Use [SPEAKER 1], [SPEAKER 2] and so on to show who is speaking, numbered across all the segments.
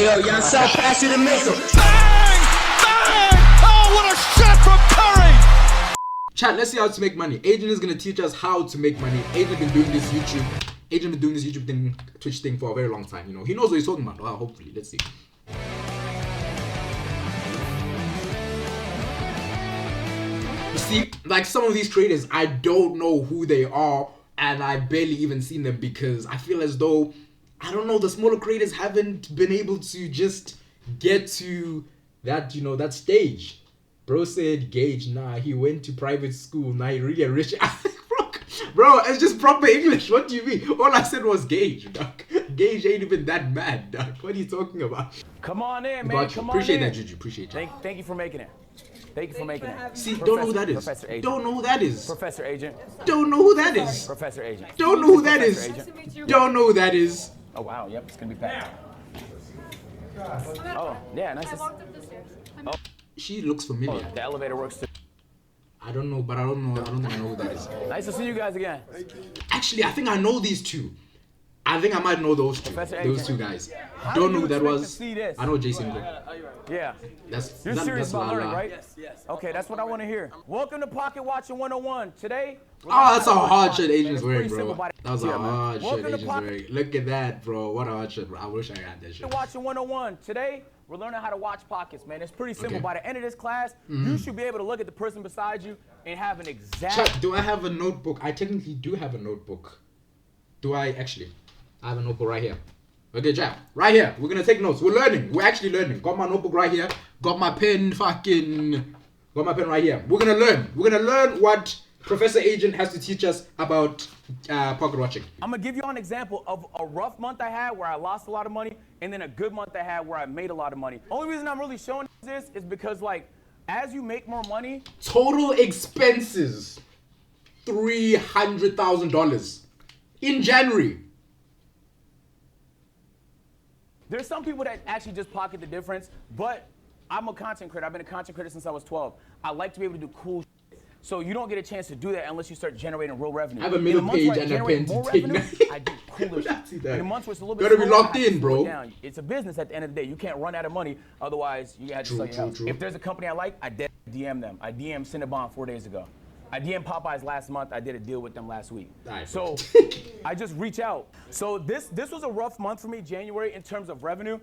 [SPEAKER 1] yo, young South, pass you the missile.
[SPEAKER 2] Bang! Bang! Oh, what a shot from Curry!
[SPEAKER 3] Chat, let's see how to make money. Agent is gonna teach us how to make money. Agent been doing this YouTube thing, Twitch thing for a very long time. You know, he knows what he's talking about. Well, hopefully, let's see. You see, like some of these traders, I don't know who they are, and I barely even seen them because I feel as though, I don't know, the smaller creators haven't been able to just get to that, you know, that stage. Bro said Gage, nah, he went to private school, nah, he really a rich. Bro, it's just proper English. What do you mean? All I said was Gage, dog. Gage ain't even that mad, dog. What are you talking about?
[SPEAKER 4] Come on in, man. Come on
[SPEAKER 3] Appreciate
[SPEAKER 4] in.
[SPEAKER 3] that, Juju. Appreciate you.
[SPEAKER 4] Thank you for making it. Thank you for making it.
[SPEAKER 3] See, don't know who that is.
[SPEAKER 4] Professor Agent.
[SPEAKER 3] Don't know who that is.
[SPEAKER 4] Professor Agent.
[SPEAKER 3] Don't know who that is.
[SPEAKER 4] Professor Agent.
[SPEAKER 3] Don't know who that is.
[SPEAKER 4] Professor Agent.
[SPEAKER 3] Don't know who that is.
[SPEAKER 4] Oh wow, yep, it's gonna be packed. Oh yeah, nice. Oh,
[SPEAKER 3] She looks familiar.
[SPEAKER 4] the elevator works too.
[SPEAKER 3] I don't know, but I don't think I know who that is.
[SPEAKER 4] Nice to see you guys again.
[SPEAKER 3] Actually, I think I know these two. I think I might know those two.
[SPEAKER 4] Professor
[SPEAKER 3] Those
[SPEAKER 4] Agent.
[SPEAKER 3] two guys.
[SPEAKER 4] How
[SPEAKER 3] Don't
[SPEAKER 4] do
[SPEAKER 3] know
[SPEAKER 4] you
[SPEAKER 3] who that
[SPEAKER 4] expect
[SPEAKER 3] was.
[SPEAKER 4] to see this?
[SPEAKER 3] I know Jason.
[SPEAKER 4] Yeah.
[SPEAKER 3] That's
[SPEAKER 4] You're serious about learning,
[SPEAKER 3] Lala.
[SPEAKER 4] right? Yes. Okay, that's what I want to hear. Welcome to Pocket Watching 101. Today.
[SPEAKER 3] Oh, that's a hard shirt
[SPEAKER 4] Agent's
[SPEAKER 3] Agent's wearing, bro. That was a
[SPEAKER 4] Yeah, man.
[SPEAKER 3] hard shirt
[SPEAKER 4] Welcome to
[SPEAKER 3] Agent's
[SPEAKER 4] Pocket
[SPEAKER 3] wearing. Look at that, bro. What a hard shirt, bro. I wish I had that shit.
[SPEAKER 4] Watching 101. Today, we're learning how to watch pockets, man. It's pretty simple.
[SPEAKER 3] Okay.
[SPEAKER 4] By the end of this class, you should be able to look at the person beside you and have an exact.
[SPEAKER 3] Chat, do I have a notebook? I technically do have a notebook. Do I actually? I have a notebook right here. Okay, Jack, right here. We're gonna take notes. We're learning. We're actually learning. Got my notebook right here. Got my pen got my pen right here. We're gonna learn. We're gonna learn what Professor Agent has to teach us about pocket watching.
[SPEAKER 4] I'm gonna give you an example of a rough month I had where I lost a lot of money, and then a good month I had where I made a lot of money. Only reason I'm really showing this is because, like, as you make more money,
[SPEAKER 3] Total expenses, $300,000 in January.
[SPEAKER 4] there's some people that actually just pocket the difference, but I'm a content creator. I've been a content creator since I was 12. I like to be able to do cool shit. So you don't get a chance to do that unless you start generating real revenue.
[SPEAKER 3] I have a
[SPEAKER 4] In the
[SPEAKER 3] middle
[SPEAKER 4] months
[SPEAKER 3] page
[SPEAKER 4] where I
[SPEAKER 3] and a
[SPEAKER 4] generate
[SPEAKER 3] pen
[SPEAKER 4] more
[SPEAKER 3] to take
[SPEAKER 4] revenue,
[SPEAKER 3] now.
[SPEAKER 4] I do cooler
[SPEAKER 3] Let's see
[SPEAKER 4] shit.
[SPEAKER 3] that.
[SPEAKER 4] In the months where it's a little bit
[SPEAKER 3] Gotta be
[SPEAKER 4] slower,
[SPEAKER 3] locked
[SPEAKER 4] I have to
[SPEAKER 3] in,
[SPEAKER 4] slow
[SPEAKER 3] bro.
[SPEAKER 4] it down. It's a business at the end of the day. You can't run out of money, otherwise you have to sell your house.
[SPEAKER 3] True.
[SPEAKER 4] If there's a company I like, I DM them. I DM Cinnabon 4 days ago. I DM Popeyes last month. I did a deal with them last week.
[SPEAKER 3] Nice.
[SPEAKER 4] So I just reach out. So this was a rough month for me, January, in terms of revenue.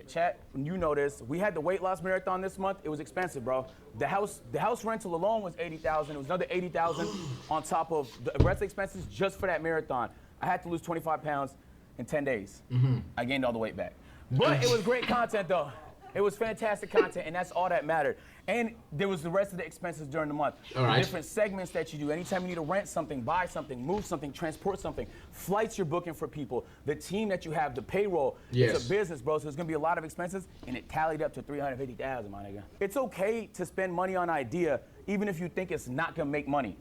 [SPEAKER 4] Chat, you know this. We had the weight loss marathon this month. It was expensive, bro. The house rental alone was $80,000. It was another $80,000 on top of the rest of the expenses just for that marathon. I had to lose 25 pounds in 10 days. I gained all the weight back. But it was great content, though. It was fantastic content, and that's all that mattered. And there was the rest of the expenses during the month.
[SPEAKER 3] All right.
[SPEAKER 4] The different segments that you do. Anytime you need to rent something, buy something, move something, transport something, flights you're booking for people, the team that you have, the payroll.
[SPEAKER 3] Yes.
[SPEAKER 4] It's a business, bro, so there's gonna be a lot of expenses, and it tallied up to $350,000, my nigga. It's okay to spend money on idea, even if you think it's not gonna make money.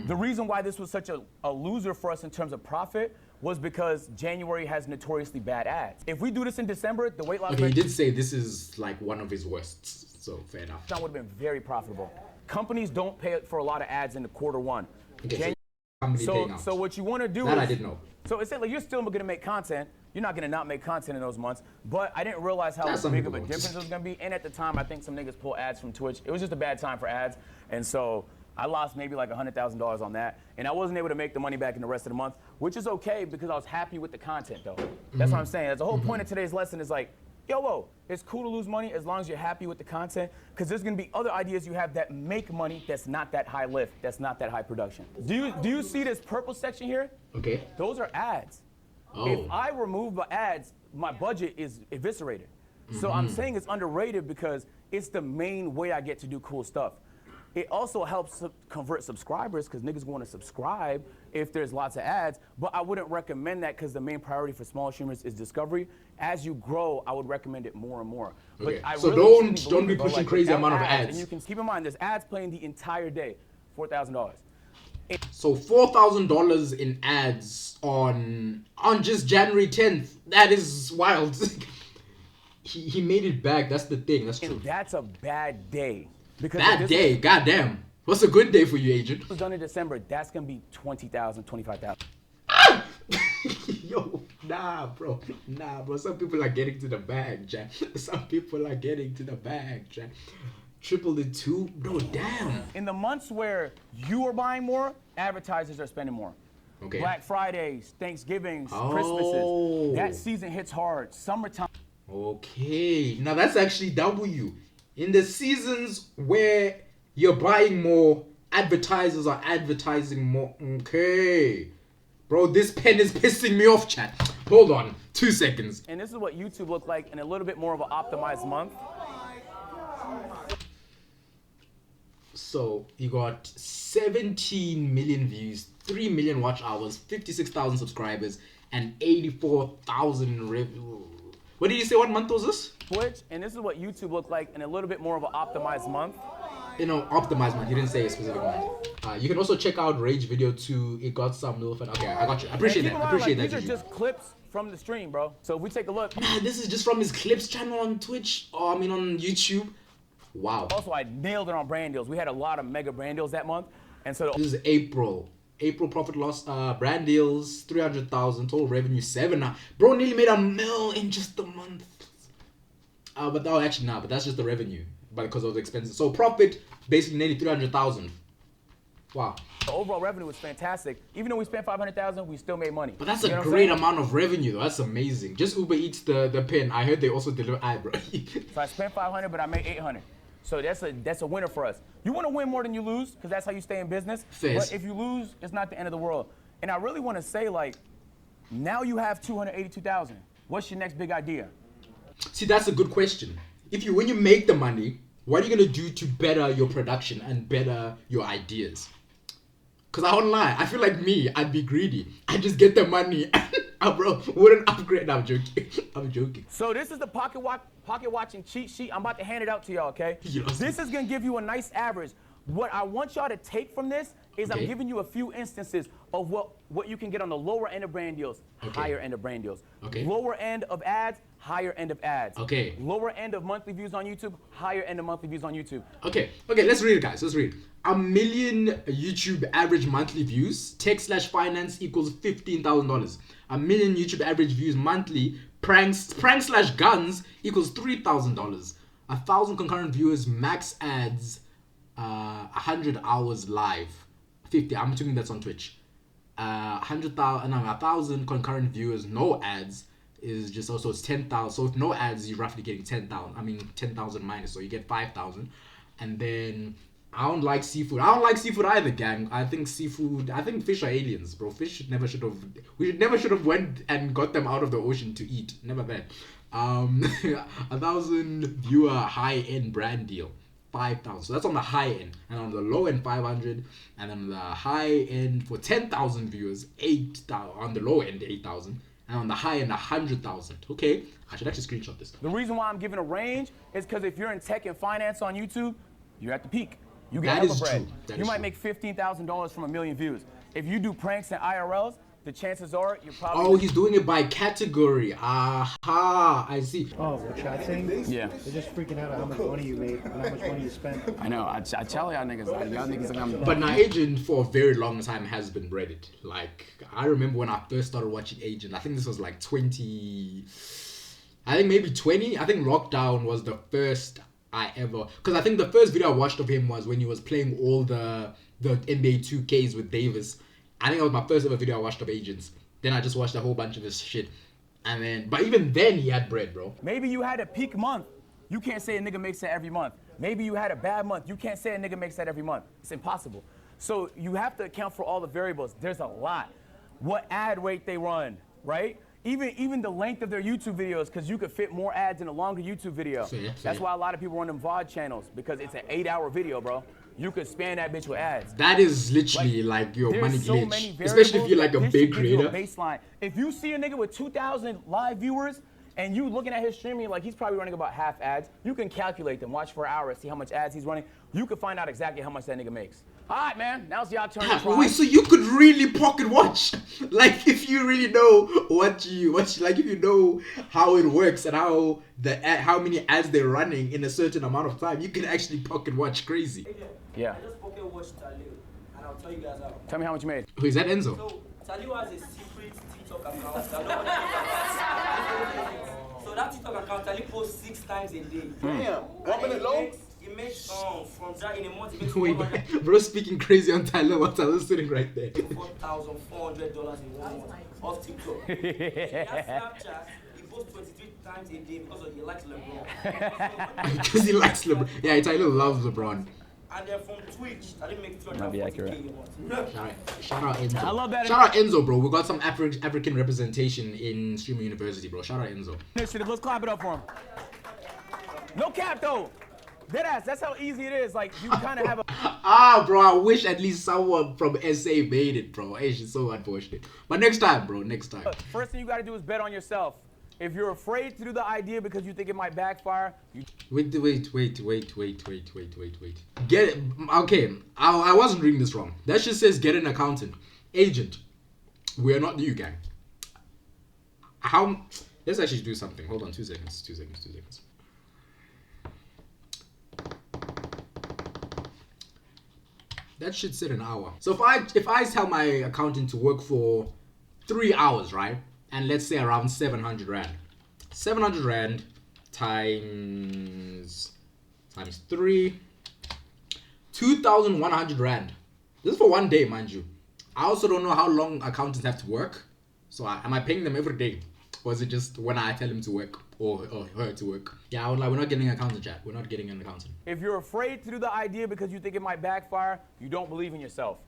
[SPEAKER 4] The reason why this was such a loser for us in terms of profit was because January has notoriously bad ads. If we do this in December, the weight loss
[SPEAKER 3] Okay, he
[SPEAKER 4] rate
[SPEAKER 3] did say this is like one of his worsts, so fair enough.
[SPEAKER 4] would have been very profitable. Companies don't pay for a lot of ads in the quarter one.
[SPEAKER 3] Okay, company paying out.
[SPEAKER 4] So what you want to do
[SPEAKER 3] That
[SPEAKER 4] is,
[SPEAKER 3] I didn't know.
[SPEAKER 4] So it's like you're still going to make content. You're not going to not make content in those months. But I didn't realize how
[SPEAKER 3] That's some
[SPEAKER 4] big of a
[SPEAKER 3] people
[SPEAKER 4] difference it was going to be. And at the time, I think some niggas pull ads from Twitch. It was just a bad time for ads. And so I lost maybe like $100,000 on that. And I wasn't able to make the money back in the rest of the month, which is okay because I was happy with the content, though. That's what I'm saying. That's the whole point of today's lesson is like, yo, it's cool to lose money as long as you're happy with the content, because there's gonna be other ideas you have that make money that's not that high lift, that's not that high production. Do you see this purple section here?
[SPEAKER 3] Okay.
[SPEAKER 4] Those are ads.
[SPEAKER 3] Oh.
[SPEAKER 4] If I remove the ads, my budget is eviscerated. So I'm saying it's underrated because it's the main way I get to do cool stuff. It also helps convert subscribers because niggas want to subscribe if there's lots of ads, but I wouldn't recommend that because the main priority for small streamers is discovery. As you grow, I would recommend it more and more.
[SPEAKER 3] Okay.
[SPEAKER 4] But I
[SPEAKER 3] So
[SPEAKER 4] really
[SPEAKER 3] don't
[SPEAKER 4] truly believe
[SPEAKER 3] be
[SPEAKER 4] it, bro,
[SPEAKER 3] pushing
[SPEAKER 4] like,
[SPEAKER 3] crazy
[SPEAKER 4] without
[SPEAKER 3] amount of ads.
[SPEAKER 4] And you can keep in mind, there's ads playing the entire day, $4,000.
[SPEAKER 3] So $4,000 in ads on just January 10th. That is wild. he made it back. That's the thing. That's true.
[SPEAKER 4] And that's a bad day. Because if
[SPEAKER 3] Bad
[SPEAKER 4] this
[SPEAKER 3] day. Goddamn. What's a good day for you, Agent?
[SPEAKER 4] was done in December, that's gonna be $20,000, $25,000.
[SPEAKER 3] Yo. Nah, bro. Nah, bro. Some people are getting to the bag, Jack. Some people are getting to the bag, Jack. Triple the two, bro. Damn.
[SPEAKER 4] In the months where you are buying more, advertisers are spending more.
[SPEAKER 3] Okay.
[SPEAKER 4] Black Fridays, Thanksgivings,
[SPEAKER 3] Oh.
[SPEAKER 4] Christmases. That season hits hard. Summertime.
[SPEAKER 3] Okay. Now that's actually W. In the seasons where you're buying more, advertisers are advertising more. Okay. Bro, this pen is pissing me off, chat. Hold on. 2 seconds.
[SPEAKER 4] And this is what YouTube looked like in a little bit more of an optimized month.
[SPEAKER 3] So you got 17 million views, 3 million watch hours, 56,000 subscribers, and 84,000 reviews. What did you say? What month was this?
[SPEAKER 4] Twitch, and this is what YouTube looked like in a little bit more of an optimized month.
[SPEAKER 3] You know, optimized month. He didn't say a specific month. You can also check out Rage video 2. It got some little fun. Okay, I got you. I appreciate that. I appreciate that.
[SPEAKER 4] These are just clips from the stream, bro. So if we take a look.
[SPEAKER 3] This is just from his clips channel on Twitch. Or I mean on YouTube. Wow.
[SPEAKER 4] Also, I nailed it on brand deals. We had a lot of mega brand deals that month. And so
[SPEAKER 3] this is April. April profit loss, brand deals, 300,000, total revenue 7. Bro nearly made $1 million in just a month. But no, actually but that's just the revenue, but because of the expenses. So profit, basically nearly 300,000. Wow.
[SPEAKER 4] the overall revenue was fantastic. Even though we spent 500,000, we still made money.
[SPEAKER 3] But that's a great amount of revenue, though. That's amazing. Just Uber Eats the pen. I heard they also deliver bro.
[SPEAKER 4] So I spent 500, but I made 800. So that's a winner for us. You want to win more than you lose, because that's how you stay in business.
[SPEAKER 3] Fizz.
[SPEAKER 4] But if you lose, it's not the end of the world. And I really want to say, like, now you have 282,000. What's your next big idea?
[SPEAKER 3] See, that's a good question. When you make the money, what are you gonna do to better your production and better your ideas? Cause I won't lie, I feel like me, I'd be greedy. I just get the money, bro, wouldn't upgrade. No, I'm joking. I'm joking.
[SPEAKER 4] So this is the pocket watching cheat sheet. I'm about to hand it out to y'all, okay?
[SPEAKER 3] Yes.
[SPEAKER 4] This is gonna give you a nice average. What I want y'all to take from this is
[SPEAKER 3] Okay.
[SPEAKER 4] I'm giving you a few instances of what you can get on the lower end of brand deals,
[SPEAKER 3] Okay.
[SPEAKER 4] higher end of brand deals.
[SPEAKER 3] Okay.
[SPEAKER 4] Lower end of ads, higher end of ads.
[SPEAKER 3] Okay.
[SPEAKER 4] Lower end of monthly views on YouTube, higher end of monthly views on YouTube.
[SPEAKER 3] Okay, let's read it, guys. Let's read. 1 million YouTube average monthly views. Tech/finance equals $15,000. 1 million YouTube average views monthly. Prank/guns equals $3,000. 1,000 concurrent viewers. Max ads. 100 hours live. 50. I'm assuming that's on Twitch. 1,000 concurrent viewers. No ads is just also it's 10,000. So with no ads, you're roughly getting 10,000. I mean 10,000 minus, so you get 5,000. And then I don't like seafood. I don't like seafood either, gang. I think fish are aliens, bro. We never should have went and got them out of the ocean to eat. Never that. 1,000 viewer high-end brand deal. 5,000. So that's on the high end. And on the low end, 500. And on the high end, for 10,000 viewers, 8,000. On the low end, 8,000. And on the high end, 100,000. Okay, I should actually screenshot this.
[SPEAKER 4] The reason why I'm giving a range is because if you're in tech and finance on YouTube, you're at the peak. You get
[SPEAKER 3] That
[SPEAKER 4] hella
[SPEAKER 3] is
[SPEAKER 4] bread.
[SPEAKER 3] true. That
[SPEAKER 4] You
[SPEAKER 3] is
[SPEAKER 4] might
[SPEAKER 3] true.
[SPEAKER 4] make $15,000 from 1 million views. If you do pranks and IRLs, the chances are you're probably.
[SPEAKER 3] Oh, he's doing it by category. Aha, I see.
[SPEAKER 5] Oh, the chat thing?
[SPEAKER 4] Yeah.
[SPEAKER 5] They're just freaking out at how much money you made and how much money you spent.
[SPEAKER 4] I know. I tell y'all niggas like I'm.
[SPEAKER 3] But now Agent for a very long time has been Reddit. Like, I remember when I first started watching Agent, I think this was like 20, I think maybe 20. I think Lockdown was the first I ever, because I think the first video I watched of him was when he was playing all the NBA 2Ks with Davis. I think that was my first ever video I watched of Agents. Then I just watched a whole bunch of his shit. And then, but even then he had bread, bro.
[SPEAKER 4] Maybe you had a peak month. You can't say a nigga makes that every month. Maybe you had a bad month. You can't say a nigga makes that every month. It's impossible. So you have to account for all the variables. There's a lot. What ad rate they run, right? Even the length of their YouTube videos, because you could fit more ads in a longer YouTube video. That's why a lot of people run them VOD channels, because it's an 8-hour video, bro. You could span that bitch with ads.
[SPEAKER 3] That is literally like your money
[SPEAKER 4] There's so
[SPEAKER 3] glitch.
[SPEAKER 4] many
[SPEAKER 3] Especially if you're like a
[SPEAKER 4] variables
[SPEAKER 3] big
[SPEAKER 4] that this should give you
[SPEAKER 3] creator.
[SPEAKER 4] a baseline. If you see a nigga with 2,000 live viewers and you looking at his streaming, like he's probably running about half ads, you can calculate them, watch for an hour, see how much ads he's running. You can find out exactly how much that nigga makes. All right, man, now's y'all turn to try.
[SPEAKER 3] Wait, so you could really pocket watch? Like, if you really know what you like, if you know how it works and how many ads they're running in a certain amount of time, you can actually pocket watch crazy.
[SPEAKER 4] Yeah.
[SPEAKER 6] I just pocket watched Talio, and I'll tell you guys how.
[SPEAKER 4] Tell me how much you made.
[SPEAKER 3] Who is that, Enzo?
[SPEAKER 6] So Talio has a secret TikTok account. So that TikTok account only posts 6 times a day.
[SPEAKER 2] Damn. 1 minute long?
[SPEAKER 6] It makes from that in a month. It makes
[SPEAKER 3] Wait, bro, speaking crazy on Tyler. What Tyler's sitting right there?
[SPEAKER 6] $4,400 in 1 month off TikTok. That Snapchat, he posts 23 times a day because he likes LeBron.
[SPEAKER 3] Because he likes LeBron. Yeah, Tyler loves LeBron.
[SPEAKER 6] And then from Twitch, I didn't make 240K
[SPEAKER 4] Might be accurate.
[SPEAKER 6] a month.
[SPEAKER 3] Shout out Enzo.
[SPEAKER 4] I love that.
[SPEAKER 3] Shout out Enzo, bro. We got some African representation in Streamer University, bro. Shout out Enzo.
[SPEAKER 4] Initiative. Let's clap it up for him. No cap though. Deadass. That's how easy it is. Like you kind of have a.
[SPEAKER 3] Bro, I wish at least someone from SA made it, bro. It's just so unfortunate. But next time, bro. Next time.
[SPEAKER 4] First thing you got to do is bet on yourself. If you're afraid to do the idea because you think it might backfire, you.
[SPEAKER 3] Wait. Get it. Okay, I wasn't reading this wrong. That just says get an accountant. Agent. We are not you, gang. How? Let's actually do something. Hold on, 2 seconds. 2 seconds. That should sit an hour. So if I tell my accountant to work for 3 hours, right? And let's say around 700 rand. 700 rand times 3. 2,100 rand. This is for 1 day, mind you. I also don't know how long accountants have to work. So am I paying them every day? Or is it just when I tell him to work or her to work? Yeah, I was like, we're not getting an accountant, chat. We're not getting an accountant.
[SPEAKER 4] If you're afraid to do the idea because you think it might backfire, you don't believe in yourself.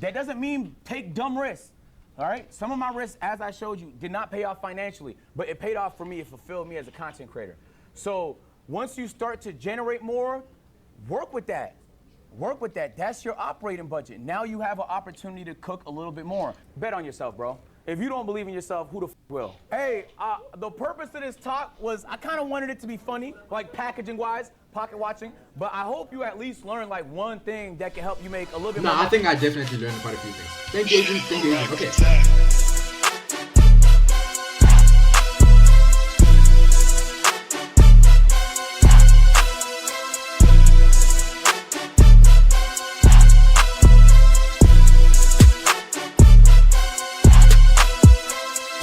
[SPEAKER 4] That doesn't mean take dumb risks. All right? Some of my risks, as I showed you, did not pay off financially, but it paid off for me. It fulfilled me as a content creator. So once you start to generate more, work with that. Work with that. That's your operating budget. Now you have an opportunity to cook a little bit more. Bet on yourself, bro. If you don't believe in yourself, who the will? Hey, the purpose of this talk was I kind of wanted it to be funny, like packaging-wise, pocket watching, but I hope you at least learn like one thing that can help you make a little bit more.
[SPEAKER 3] I think I definitely learned quite a few things. Thank you, Agent. Okay.